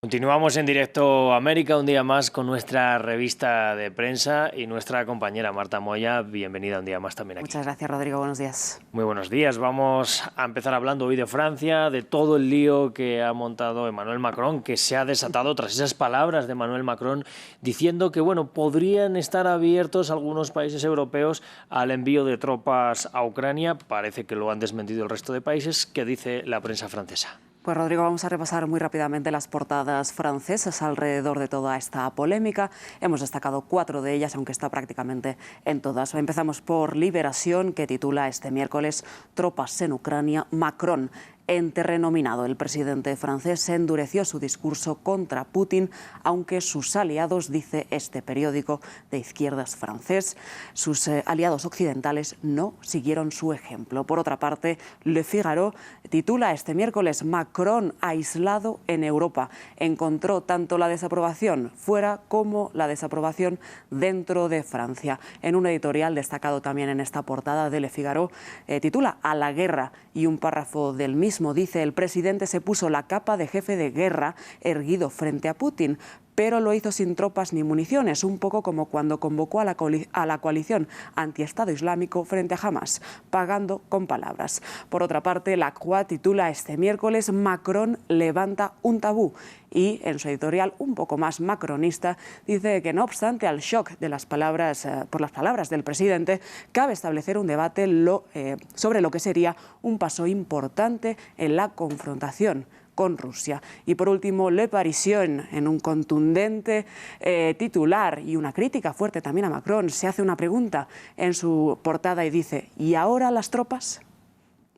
Continuamos en directo América, un día más con nuestra revista de prensa y nuestra compañera Marta Moya. Bienvenida un día más también aquí. Muchas gracias, Rodrigo. Buenos días. Muy buenos días. Vamos a empezar hablando hoy de Francia, de todo el lío que ha montado Emmanuel Macron, que se ha desatado tras esas palabras de Emmanuel Macron diciendo que podrían estar abiertos algunos países europeos al envío de tropas a Ucrania. Parece que lo han desmentido el resto de países. ¿Qué dice la prensa francesa? Pues Rodrigo, vamos a repasar muy rápidamente las portadas francesas alrededor de toda esta polémica. Hemos destacado 4 de ellas, aunque está prácticamente en todas. Empezamos por Liberación, que titula este miércoles "Tropas en Ucrania, Macron en terreno minado". El presidente francés endureció su discurso contra Putin, aunque sus aliados, dice este periódico de izquierdas francés, sus aliados occidentales no siguieron su ejemplo. Por otra parte, Le Figaro titula este miércoles "Macron aislado en Europa". Encontró tanto la desaprobación fuera como la desaprobación dentro de Francia. En un editorial destacado también en esta portada de Le Figaro, titula "A la guerra", y un párrafo del mismo dice: "El presidente se puso la capa de jefe de guerra erguido frente a Putin, pero lo hizo sin tropas ni municiones, un poco como cuando convocó a la coalición antiestado islámico frente a Hamas, pagando con palabras". Por otra parte, La Croix titula este miércoles "Macron levanta un tabú", y en su editorial un poco más macronista dice que, no obstante al shock de las palabras, por las palabras del presidente, cabe establecer un debate sobre lo que sería un paso importante en la confrontación con Rusia. Y por último, Le Parisien, en un contundente titular y una crítica fuerte también a Macron, se hace una pregunta en su portada y dice: ¿y ahora las tropas?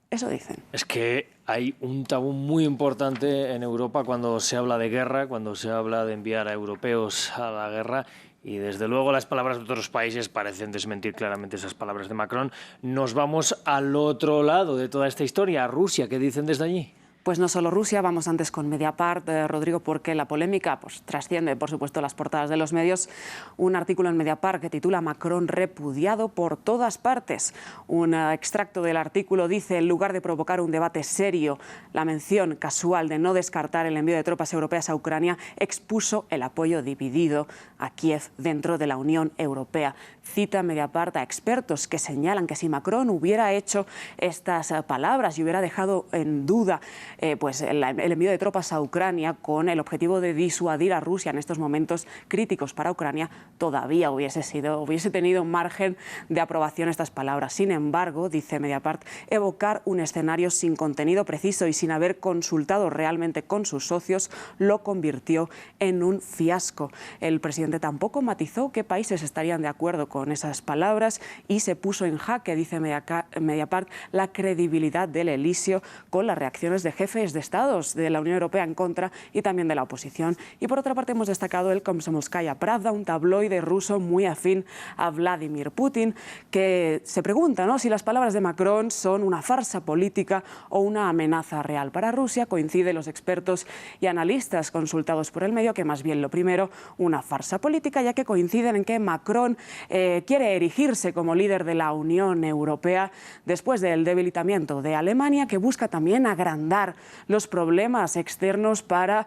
Eso dicen. Es que hay un tabú muy importante en Europa cuando se habla de guerra, cuando se habla de enviar a europeos a la guerra. Y desde luego las palabras de otros países parecen desmentir claramente esas palabras de Macron. Nos vamos al otro lado de toda esta historia, a Rusia. ¿Qué dicen desde allí? Pues no solo Rusia, vamos antes con Mediapart, Rodrigo, porque la polémica trasciende, por supuesto, las portadas de los medios. Un artículo en Mediapart que titula "Macron repudiado por todas partes". Un extracto del artículo dice: "En lugar de provocar un debate serio, la mención casual de no descartar el envío de tropas europeas a Ucrania expuso el apoyo dividido a Kiev dentro de la Unión Europea". Cita Mediapart a expertos que señalan que si Macron hubiera hecho estas palabras y hubiera dejado en duda el envío de tropas a Ucrania con el objetivo de disuadir a Rusia en estos momentos críticos para Ucrania, todavía hubiese tenido un margen de aprobación estas palabras. Sin embargo, dice Mediapart, evocar un escenario sin contenido preciso y sin haber consultado realmente con sus socios lo convirtió en un fiasco. El presidente tampoco matizó qué países estarían de acuerdo con esas palabras y se puso en jaque, dice Mediapart, la credibilidad del Elíseo con las reacciones de jefes de estados de la Unión Europea en contra y también de la oposición. Y por otra parte hemos destacado el Komsomolskaya Pravda, un tabloide ruso muy afín a Vladimir Putin, que se pregunta, si las palabras de Macron son una farsa política o una amenaza real para Rusia. Coinciden los expertos y analistas consultados por el medio que más bien lo primero, una farsa política, ya que coinciden en que Macron quiere erigirse como líder de la Unión Europea después del debilitamiento de Alemania, que busca también agrandar los problemas externos para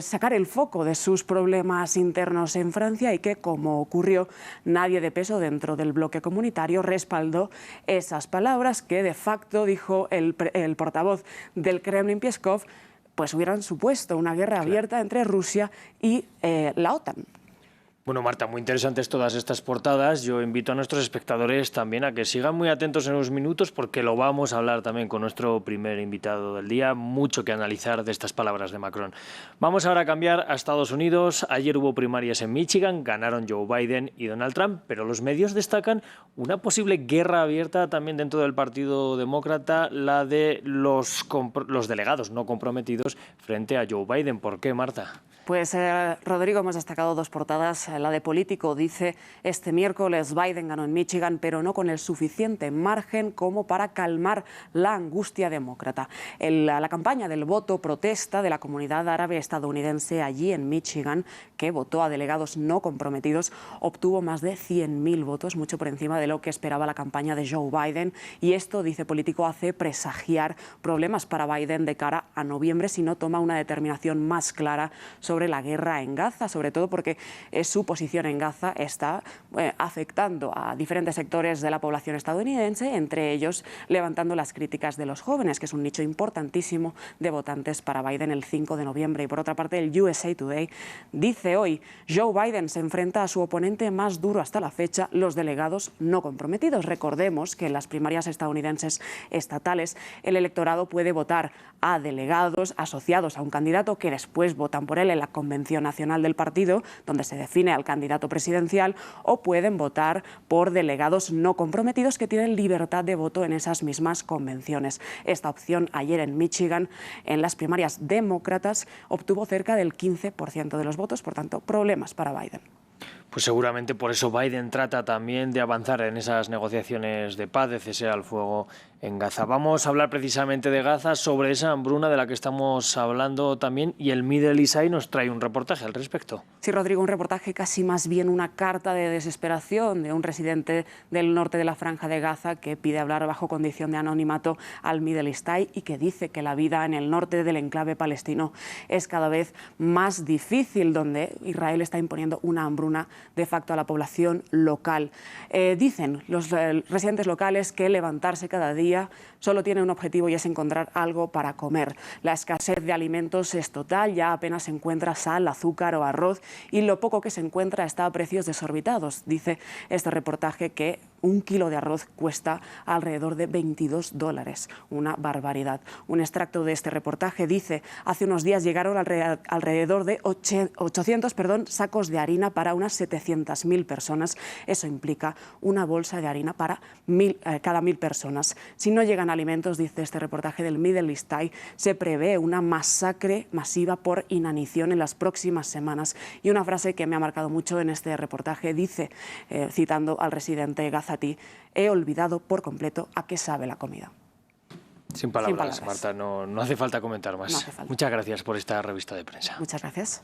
sacar el foco de sus problemas internos en Francia, y que, como ocurrió, nadie de peso dentro del bloque comunitario respaldó esas palabras que de facto, dijo el portavoz del Kremlin, Peskov, hubieran supuesto una guerra abierta entre Rusia y la OTAN. Bueno, Marta, muy interesantes todas estas portadas. Yo invito a nuestros espectadores también a que sigan muy atentos en unos minutos, porque lo vamos a hablar también con nuestro primer invitado del día. Mucho que analizar de estas palabras de Macron. Vamos ahora a cambiar a Estados Unidos. Ayer hubo primarias en Michigan, ganaron Joe Biden y Donald Trump, pero los medios destacan una posible guerra abierta también dentro del Partido Demócrata, la de los delegados no comprometidos frente a Joe Biden. ¿Por qué, Marta? Pues, Rodrigo, hemos destacado 2 portadas la de Político, dice: este miércoles Biden ganó en Michigan, pero no con el suficiente margen como para calmar la angustia demócrata. La campaña del voto protesta de la comunidad árabe estadounidense allí en Michigan, que votó a delegados no comprometidos, obtuvo más de 100.000 votos, mucho por encima de lo que esperaba la campaña de Joe Biden. Y esto, dice Político, hace presagiar problemas para Biden de cara a noviembre si no toma una determinación más clara sobre la guerra en Gaza, sobre todo porque su posición en Gaza está afectando a diferentes sectores de la población estadounidense, entre ellos levantando las críticas de los jóvenes, que es un nicho importantísimo de votantes para Biden el 5 de noviembre. Y por otra parte, el USA Today dice hoy: Joe Biden se enfrenta a su oponente más duro hasta la fecha, los delegados no comprometidos. Recordemos que en las primarias estadounidenses estatales el electorado puede votar a delegados asociados a un candidato que después votan por él en la convención nacional del partido, donde se define al candidato presidencial, o pueden votar por delegados no comprometidos que tienen libertad de voto en esas mismas convenciones. Esta opción ayer en Michigan, en las primarias demócratas, obtuvo cerca del 15% de los votos, por tanto, problemas para Biden. Pues seguramente por eso Biden trata también de avanzar en esas negociaciones de paz, de cese al fuego en Gaza. Vamos a hablar precisamente de Gaza, sobre esa hambruna de la que estamos hablando también, y el Middle East Eye nos trae un reportaje al respecto. Sí, Rodrigo, un reportaje casi más bien una carta de desesperación de un residente del norte de la Franja de Gaza que pide hablar bajo condición de anonimato al Middle East Eye y que dice que la vida en el norte del enclave palestino es cada vez más difícil, donde Israel está imponiendo una hambruna de facto a la población local. Dicen los residentes locales que levantarse cada día solo tiene un objetivo, y es encontrar algo para comer. La escasez de alimentos es total, ya apenas se encuentra sal, azúcar o arroz, y lo poco que se encuentra está a precios desorbitados. Dice este reportaje que un kilo de arroz cuesta alrededor de $22, una barbaridad. Un extracto de este reportaje dice: hace unos días llegaron alrededor de 800 sacos de harina para unas 700.000 personas. Eso implica una bolsa de harina para cada 1.000 personas. Si no llegan alimentos, dice este reportaje del Middle East Eye, se prevé una masacre masiva por inanición en las próximas semanas. Y una frase que me ha marcado mucho en este reportaje dice, citando al residente gazatí: he olvidado por completo a qué sabe la comida. Sin palabras, Marta, no hace falta comentar más. No hace falta. Muchas gracias por esta revista de prensa. Muchas gracias.